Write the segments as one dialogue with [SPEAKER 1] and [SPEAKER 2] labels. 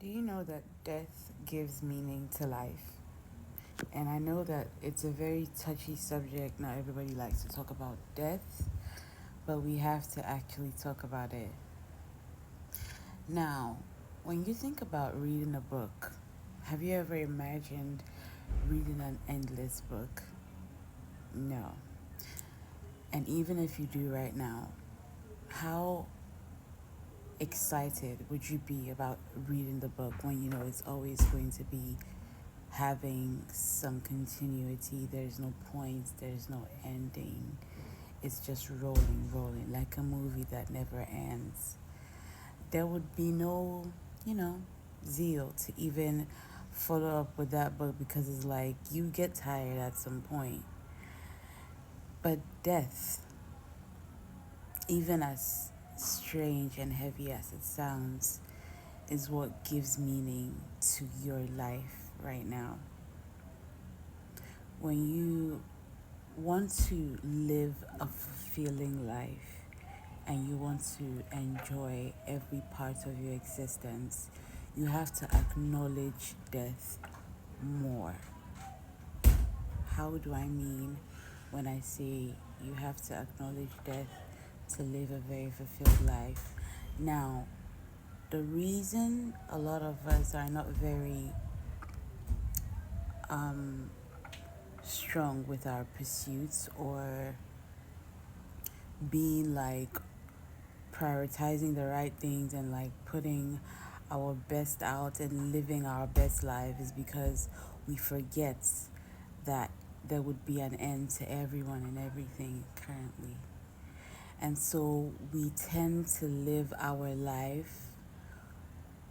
[SPEAKER 1] Do you know that death gives meaning to life? And I know that it's a very touchy subject. Not everybody likes to talk about death, but we have to actually talk about it. Now, when you think about reading a book, have you ever imagined reading an endless book? No. And even if you do right now, how excited would you be about reading the book when you know it's always going to be having some continuity? There's no point, there's no ending. It's just rolling, like a movie that never ends. There would be no, you know, zeal to even follow up with that book because it's like you get tired at some point. But death, even as strange and heavy as it sounds, is what gives meaning to your life right now. When you want to live a fulfilling life and you want to enjoy every part of your existence, you have to acknowledge death more. How do I mean when I say you have to acknowledge death to live a very fulfilled life? Now, the reason a lot of us are not very strong with our pursuits or being like prioritizing the right things and like putting our best out and living our best life is because we forget that there would be an end to everyone and everything currently. And so we tend to live our life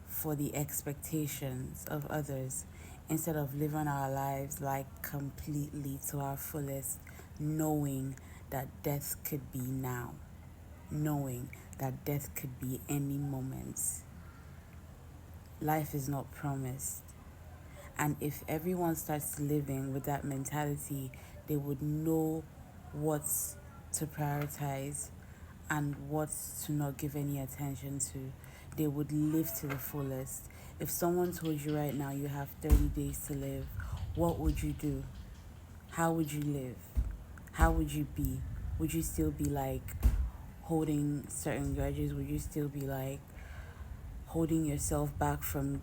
[SPEAKER 1] for the expectations of others instead of living our lives like completely to our fullest, knowing that death could be now, knowing that death could be any moment. Life is not promised. And if everyone starts living with that mentality, they would know what to prioritize and what to not give any attention to. They would live to the fullest. If someone told you right now you have 30 days to live, what would you do? How would you live? How would you be? Would you still be like holding certain grudges? Would you still be like holding yourself back from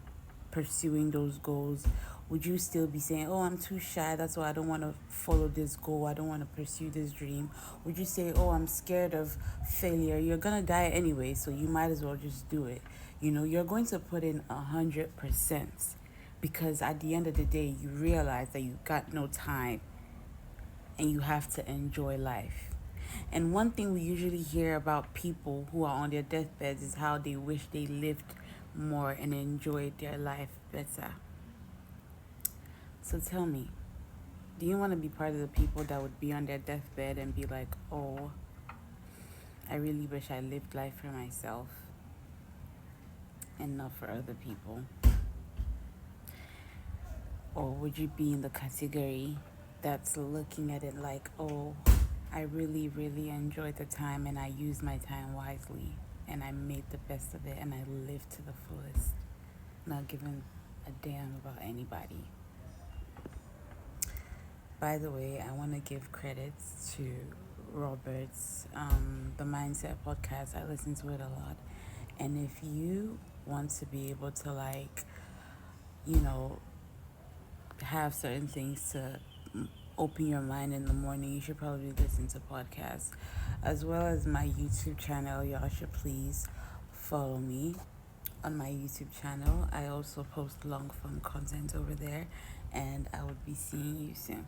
[SPEAKER 1] pursuing those goals? Would you still be saying, oh, I'm too shy, that's why I don't want to follow this goal, I don't want to pursue this dream? Would you say, oh, I'm scared of failure? You're going to die anyway, so you might as well just do it. You know, you're going to put in 100% because at the end of the day, you realize that you got no time and you have to enjoy life. And one thing we usually hear about people who are on their deathbeds is how they wish they lived more and enjoyed their life better. So tell me, do you want to be part of the people that would be on their deathbed and be like, oh, I really wish I lived life for myself and not for other people? Or would you be in the category that's looking at it like, oh, I really, really enjoyed the time and I used my time wisely and I made the best of it and I lived to the fullest, not giving a damn about anybody? By the way, I want to give credits to Robert's The Mindset podcast. I listen to it a lot. And if you want to be able to like, you know, have certain things to open your mind in the morning, you should probably listen to podcasts. As well as my YouTube channel, y'all should please follow me on my YouTube channel. I also post long form content over there, and I will be seeing you soon.